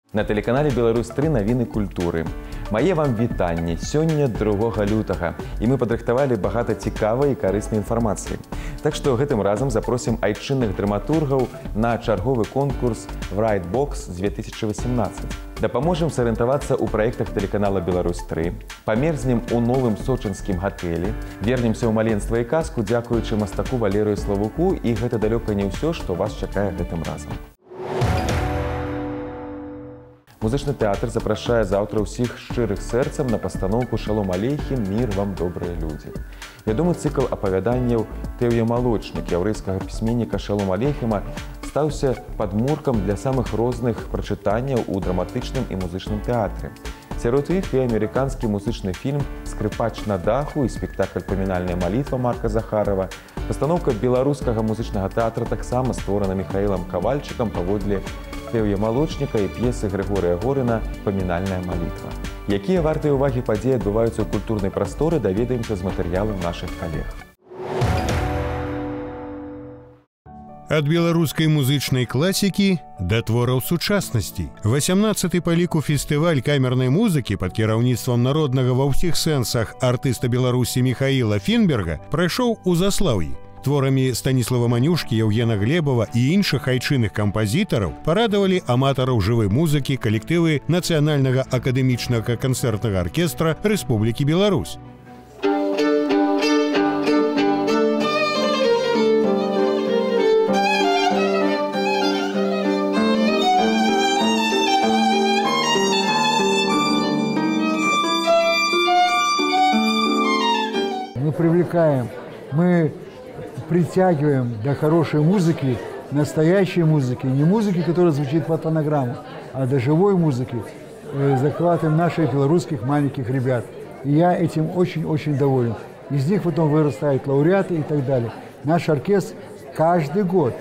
На тэлеканале «Беларусь-3» навіны культуры. Мае вам вітанні. Сёння 2 лютага. І мы падрыхтавалі багата цікавай і карыснай інфармацыі. Так што гэтым разам запросім айчынных драматургаў на чарговы конкурс «Врайтбокс» 2018. Дапаможам сарыентавацца ў праектах тэлеканала «Беларусь-3», памерзнем у новым сочынскім гатэлі, вернемся ў маленства і казку, дзякуючы мастаку Валерыю Славуку, і гэта далёка не ўсё, што вас чакае гэтым разам. Музычны тэатр запрашае заўтра ўсіх шчырых сэрцам на пастаноўку «Шалом алейхім, мір вам, добрыя людзі». Вядомы цыкл апавяданняў Тэўе Малочнік, яўрэйскага пісьменніка Шалом алейхіма, стаўся падмуркам для самых розных прачытанняў у драматычным і музычным тэатры. Сярод іх і амерыканскі музычны фільм «Скрыпач на даху» і спектакль «Памінальная малітва» Марка Захарова. Пастаноўка беларускага музычнага тэатра таксама створана Міхаілам Кавальчыкам паводле Тэўе Малочніка і п'есы Грыгорыя Горына «Памінальная малітва». Якія вартыя ўвагі падзеі адбываюцца ў культурнай прасторы, даведаемся з матэрыялаў нашых калег. Ад беларускай музычнай класікі да твораў сучаснасці. 18-й па ліку фестываль камернай музыкі пад кіраўніцтвам народнага ва ўсіх сэнсах артыста Беларусі Міхаіла Фінберга прайшоў у Заслаўі. Творамі Станіслава Манюшкі, Яўгена Глебава і іншых айчынных кампазітараў парадавалі аматараў жывой музыкі калектывы Нацыянальнага акадэмічнага канцэртнага аркестра Рэспублікі Беларусь. Мы притягиваем до хорошей музыки, настоящей музыки, не музыки, которая звучит по фонограмму, а до живой музыки, захватываем наших белорусских маленьких ребят. И я этим очень-очень доволен. Из них потом вырастают лауреаты и так далее. Наш оркестр каждый год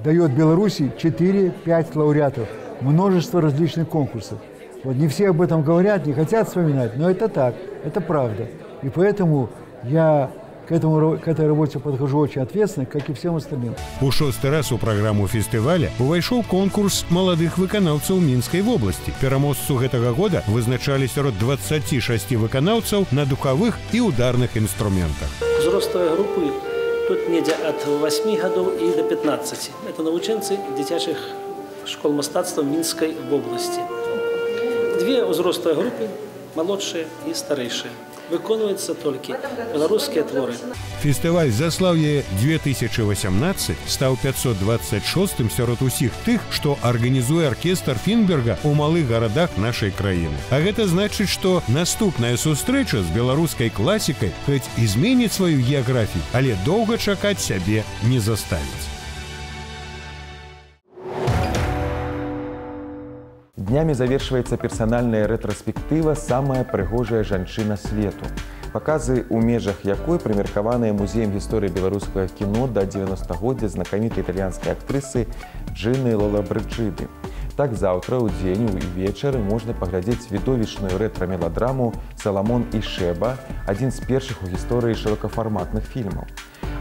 дает Беларуси 4-5 лауреатов, множество различных конкурсов. Вот не все об этом говорят, не хотят вспоминать, но это так, это правда. И поэтому я к этой работе подхожу очень ответственно, как и всем остальным. У 6-й раз у праграму фестываля увайшоў конкурс маладых выканаўцаў Мінскай вобласці. Пераможцу гэтага года вызначалі сярод 26 выканаўцаў на духавых і ударных інструментах. Узростовыя групы тут недзе ад 8 гадоў і до 15. Это навучэнцы дзіцячых школ мастацтва Мінскай вобласці. Две узростовыя групы, малодшыя і старэйшыя. Выконваюцца толькі беларускія творы. Фестываль «Заслаўе 2018» стаў 526-м сярод усіх тых, што арганізуе аркестр Фінберга ў малых гарадах нашай краіны. А гэта значыць, што наступная сустрэча з беларускай класікай хоць і зменіць сваю геаграфію, але доўга чакаць сябе не заставіць. Днямі завершваецца персанальная рэтраспектыва «Самая прыгожая жанчына свету». Паказы, у межах якой прымеркаваныя музеем гісторыі беларускага кіно да 90-годдзя знакамітай італьянскай актрысы Джыны Лолабриджиды. Так заўтра ў дзень і вечары можна паглядзець відовішчную рэтра-меладраму «Саламон і Шэба», адзін з першых у гісторыі шырокафарматных фільмаў.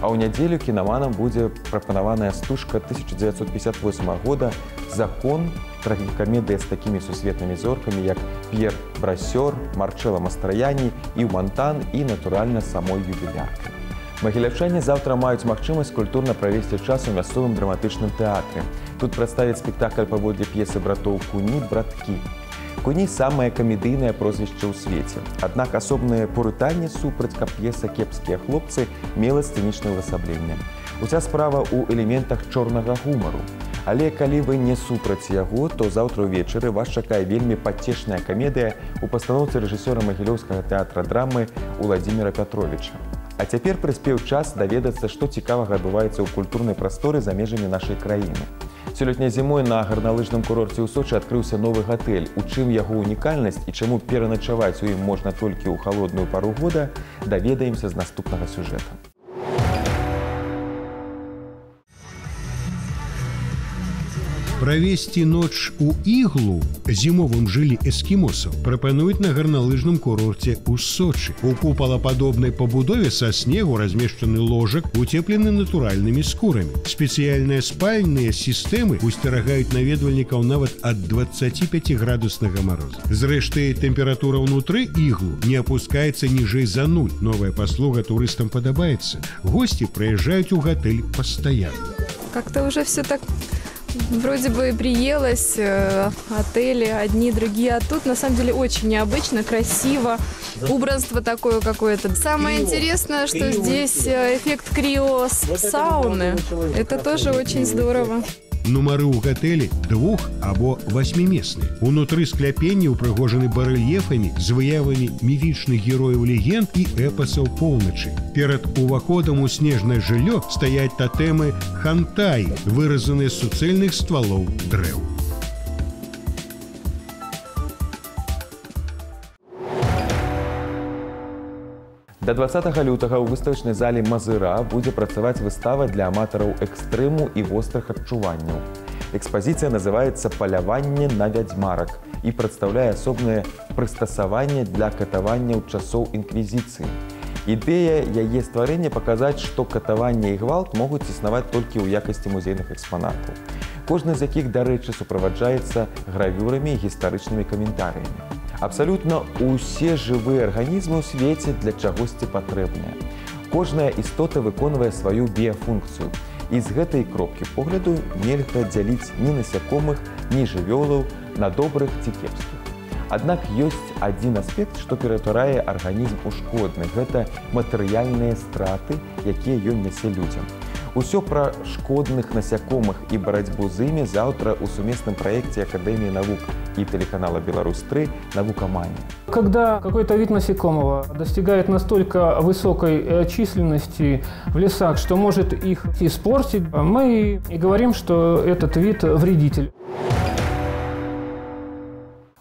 А ў нядзелю кінаманам будзе прапанаваная стужка 1958 года «Закон», трагікамедыя з такімі сусветнымі зоркамі, як П'ер Брасёр, Марчэлла Мастраяні, Ів Монтан і, натуральна, самой юбіляркай. Магілячане заўтра маюць магчымасць культурна правесці час у мясцовым драматычным тэатры. Тут прадставяць спектакль паводле п'есы братоў Куні «Браткі». Куні – самае камедыйнае прозвішча ў свеце. Аднак асобнае порытанне супраць, каб п'еса «Кепскія хлопцы» мела сцэнічнае ўвасабленне. Уся справа ў элементах чорнага гумару. Але калі вы не супраць яго, то заўтра ўвечары вас чакае вельмі пацешная камедыя ў пастаноўцы рэжысёра магілёўскага тэатра драмы Уладзіміра Пятровіча. А цяпер прыспеў час даведацца, што цікавага адбываецца ў культурнай прасторы за межамі нашай краіны. Сёлетняй зімой на гарналыжным курорце ў Сочы адкрыўся новы гатэль. У чым яго унікальнасць і чаму пераначаваць у ім можна толькі ў халодную пару года, даведаемся з наступнага сюжэта. Правесці ноч у іглу зімовым жылі эскімосаў прапануюць на гарналыжным курорце ў Сочы. У купалападобнай пабудове са снегу размешчаны ложак, утеплены натуральнымі скурамі. Спецыяльныя спальныя сістэмы усцерагаюць наведвальнікаў нават ад 25-градуснага мароза. Зрэшты, тэмпература ўнутры іглу не опускаецца ніжэй за 0. Новая паслуга турыстам падабаецца. Гости приезжают в отель постоянно. Как-то уже все так вроде бы приелось, отели одни, другие, а тут на самом деле очень необычно, красиво, убранство такое какое-то. Самое интересное, что здесь эффект криосауны, это тоже очень здорово. Нумары ў гатэлі 2- або 8-месныя. Унутры скляпенні ўпрыгожаны барэльефамі з выявамі міфічных герояў легенд і эпасаў поўначы. Перад уваходам у снежнае жыллё стаяць татэмы хантай, выразаныя з суцэльных ствалоў дрэў. До 20 лютага ў выставачнай зале Мазыра будзе працаваць выстава для аматараў экстрэму і вострых адчуванняў. Экспазіцыя называецца «Паляванне на вядзьмарак» і прадстаўляе асобнае прыстасаванне для катаванняў часоў інквізіцыі. Ідэя яе стварэння паказаць, што катаванне і гвалт могуць існаваць толькі ў якасці музейных экспанатаў. Кожны з якіх, дарэчы, суправаджаецца гравюрамі і гістарычнымі каментарыямі. Абсалютна ўсе жывыя арганізмы ў свеце для чагосьці патрэбныя. Кожная істота выконвае сваю біяфункцыю. І з гэтай кропкі погляду нельга дзяліць ні насякомых, ні жывёлаў на добрых ці кепскіх. Аднак ёсць адзін аспект, што ператварае арганізм у шкодны. Гэта матэрыяльныя страты, якія ён нясе людзям. Усё пра шкодных насякомых і барацьбу з імі заўтра ў сумесным праекце Акадэміі навук и телеканала «Беларусь-3» «Наукомания». Когда какой-то вид насекомого достигает настолько высокой численности в лесах, что может их испортить, мы и говорим, что этот вид вредитель.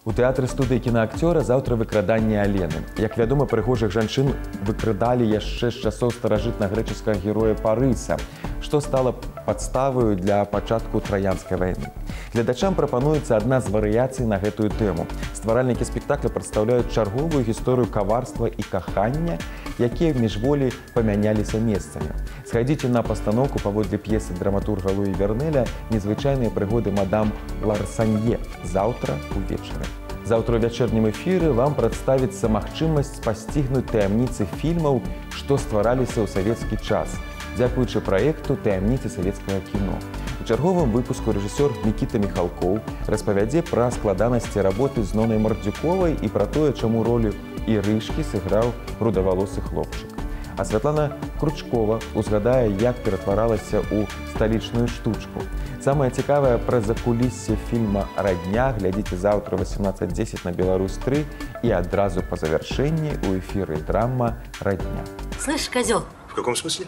У тэатры студыі кінаакцёра заўтра выкраданне Алены. Як вядома, прыгожых жанчын выкрадалі яшчэ з часоў старажытна-грэчаскага героя Парыса, што стала падставаю для пачатку Траянскай вайны. Гледачам прапануецца адна з варыяцый на гэтую тэму. Стваральнікі спектакля прадстаўляюць чарговую гісторыю каварства і кахання, якія міжволі памяняліся месцамі. Схадзіце на пастаноўку паводле п'есы драматурга Луі Вернеля «Незвычайныя прыгоды мадам Ларсанье» заўтра увечары. Заўтра ў вячэрнім эфіры вам прадставіцца магчымасць спасцігнуць таямніцы фільмаў, што ствараліся ў савецкі час, дзякуючы праекту «Таямніцы савецкага кіно». У чарговым выпуску рэжысёр Мікіта Міхалкоў распавядзе пра складанасці работы з Нонай Мардзюковай і пра тое, чаму ролю Ірышкі сыграў рудавалосы хлопчык. А Святлана Кручкова узгадае, як ператваралася ў сталічную штучку. Самае цікавае пра закуліссе фільма «Радня» глядзіце заўтра 18:10 на «Беларусь-3» и адразу по завершении у эфира драма «Родня». Слышь, козел. В каком смысле?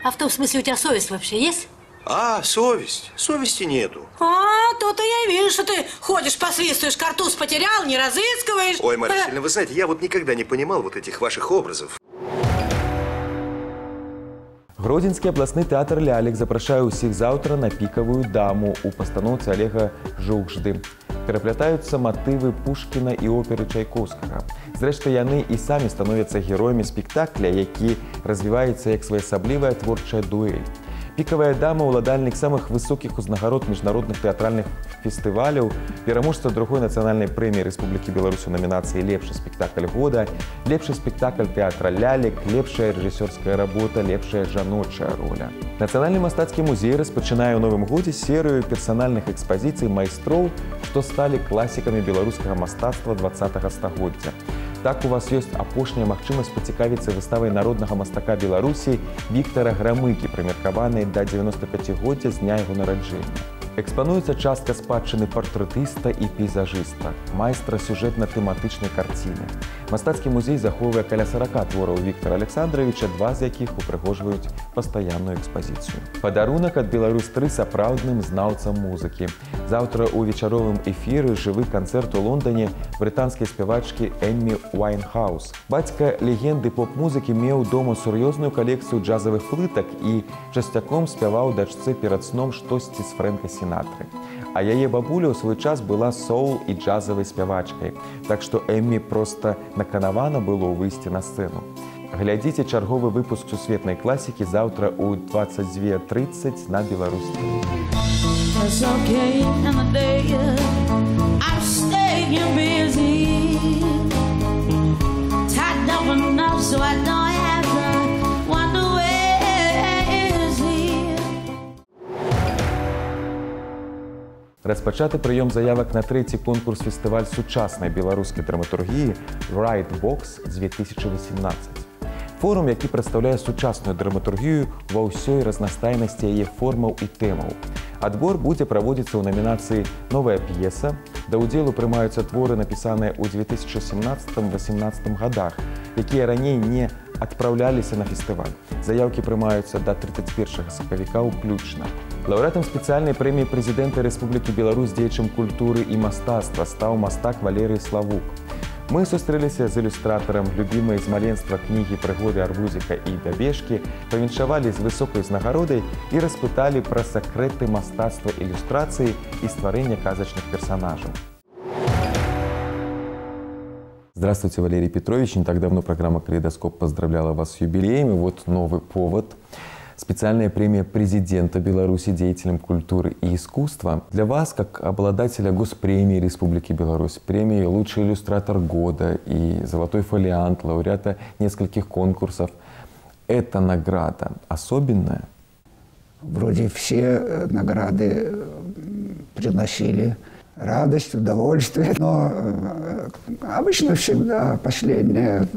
А в том смысле, у тебя совесть вообще есть? А, совесть. Совести нету. То-то я и вижу, что ты ходишь, посвистываешь, картуз потерял, не разыскиваешь. Ой, Марья Васильевна, вы знаете, я вот никогда не понимал вот этих ваших образов. Гродзенскі абласны тэатр «Лялек» запрашае ўсіх заўтра на «Пікавую даму» у пастаноўцы Олега Жукжды. Пераплятаюцца матывы Пушкіна і оперы Чайковскага. Зрэшты, яны і самі становяцца героямі спектакля, які развіваецца як своеасаблівая творчая дуэль. «Пікавая дама» – уладальнік самых высокіх узнагарод міжнародных тэатральных фестываляў, пераможца другой нацыянальнай прэміі Рэспублікі Беларусь у намінацыі «Лепшы спектакль года», «Лепшы спектакль тэатра «Лялек», «Лепшая рэжысёрская работа», «Лепшая жаночая роля». Нацыянальны мастацкі музей распачынае ў новым годзе серыю персанальных экспазіцый майстроў, што сталі класікамі беларускага мастацтва 20-го стагоддзя. Так у вас ёсць апошняя магчымасць пацікавіцца выставай народнага мастака Беларусі Віктара Грамыкі, прымеркаванай да 95-годдзя з дня яго нараджэння. Экспануецца частка спадчыны партрэтыста і пейзажыста, майстра сюжэтна-тэматычнай карціны. Мастацкі музей захоўвае каля 40 твораў Віктара Александровича, 2 з якіх упрыгожваюць пастаянную экспазіцыю. Падарунак ад «Беларусь-3» сапраўдным знаўцам музыкі. Заўтра ў вечаровым эфіры жывы канцэрт у Лондоне брытанскай спявачкі Эммі Уайнхаус. Бацька легенды поп-музыкі меў дома сур'ёзную калекцыю джазавых плытак і часцяком спяваў дачцэ перад сном штосьці з Фрэнка Сінатры. А яе бабуля ў свой час была соул і джазавай спявачкай. Так што Эммі проста наканавана было выйсці на сцэну. Глядзіце чарговы выпуск сусветнай класікі заўтра ў 22:30 на Беларусь. Распачаты прыём заявак на трэці конкурс фестываль сучаснай беларускай драматургіі Right Box 2018. Форум, які прадстаўляе сучасную драматургію ва ўсёй разнастайнасці яе формаў і тэмаў. Адбор будзе праводзіцца ў намінацыі «Новая п'еса». Да ўдзелу прымаюцца творы, напісаныя ў 2017-18 годах, якія раней не адпраўляліся на фестываль. Заяўкі прымаюцца да 31 сакавіка ўключна. Лаўрэатам спецыяльнай прэміі прэзідэнта Рэспублікі Беларусь дзеячам культуры і мастацтва стаў мастак Валерый Славук. Мы сустрэліся з ілюстратарам любімай з маленства кнігі «Прыгоды арбузіка» і «Дабежкі», павіншавалі з высокай узнагародай і распыталі пра сакрэты мастацтва ілюстрацыі і стварэння казачных персонажаў. Здравствуйте, Валерий Петрович. Не так давно программа «Калейдоскоп» поздравляла вас с юбилеем. И вот новый повод. Специальная премия президента Беларуси деятелям культуры и искусства. Для вас, как обладателя Госпремии Республики Беларусь, премии «Лучший иллюстратор года» и «Золотой фолиант», лауреата нескольких конкурсов, эта награда особенная? Вроде все награды приносили радость, удовольствие, но обычно всегда последнее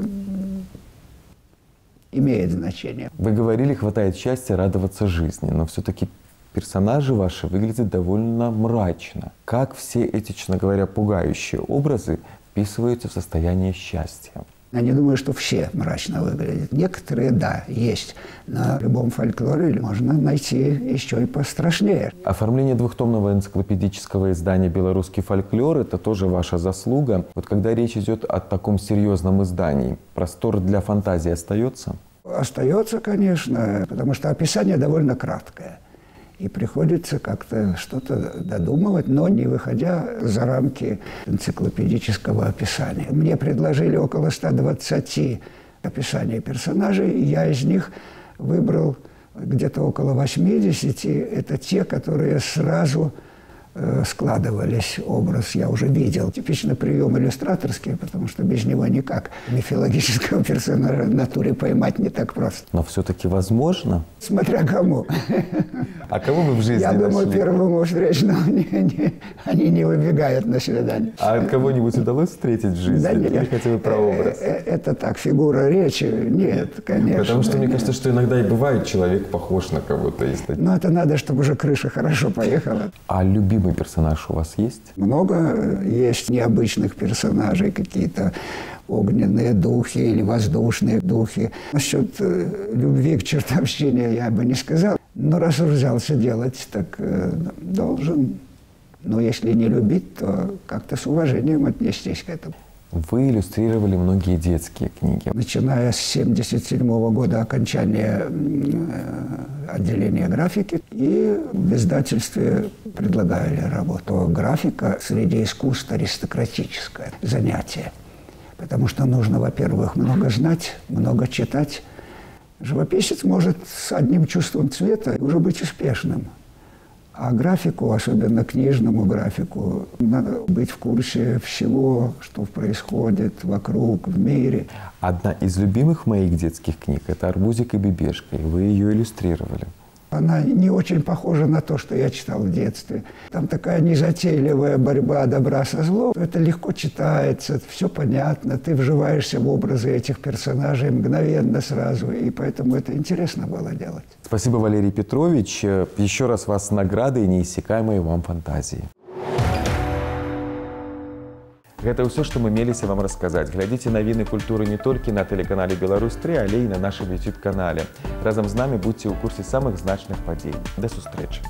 имеет значение. Вы говорили, хватает счастья радоваться жизни, но все-таки персонажи ваши выглядят довольно мрачно. Как все эти, честно говоря, пугающие образы вписываются в состояние счастья? Я не думаю, что все мрачно выглядят. Некоторые, да, есть. На любом фольклоре можно найти еще и пострашнее. Оформление двухтомного энциклопедического издания «Белорусский фольклор» – это тоже ваша заслуга. Вот когда речь идет о таком серьезном издании, простор для фантазии остается? Остается, конечно, потому что описание довольно краткое. И приходится как-то что-то додумывать, но не выходя за рамки энциклопедического описания. Мне предложили около 120 описаний персонажей, и я из них выбрал где-то около 80. Это те, которые сразу складывались, образ я уже видел. Типично прием иллюстраторский, потому что без него никак. Мифологического персонажа в натуре поймать не так просто. Но все-таки возможно? Смотря кому. А кого вы в жизни Я думаю, нашли? первому встречному они не выбегают на свидание. А кого-нибудь удалось встретить в жизни? Да нет. Или хотя бы про образ? Это так, фигура речи? Нет, конечно. Потому что мне кажется, что иногда и бывает человек похож на кого-то. Но это надо, чтобы уже крыша хорошо поехала. А любимый персонаж у вас есть? Много есть необычных персонажей, какие-то огненные духи или воздушные духи. Насчет любви к чертовщине я бы не сказал. Но раз уж взялся делать, так должен. Но если не любить, то как-то с уважением отнестись к этому. Вы иллюстрировали многие детские книги. Начиная с 1977 года окончания отделения графики, и в издательстве предлагали работу. Графика среди искусств аристократическое занятие. Потому что нужно, во-первых, много знать, много читать. Живописец может с одним чувством цвета уже быть успешным. А графику, особенно книжному графику, надо быть в курсе всего, что происходит вокруг, в мире. Одна из любимых моих детских книг – это «Арбузик и Бебешка», и вы ее иллюстрировали. Она не очень похожа на то, что я читал в детстве. Там такая незатейливая борьба добра со злом. Это легко читается, все понятно. Ты вживаешься в образы этих персонажей мгновенно сразу. И поэтому это интересно было делать. Спасибо, Валерий Петрович. Еще раз вас с наградой и неиссякаемой вам фантазии. Гэта ўсё, што мы меліся вам расказаць. Глядзіце навіны культуры не толькі на тэлеканале Беларусь-3, але і на нашым YouTube-канале. Разам з намі будзьце ў курсе самых значных падзей. Да сустрэчы!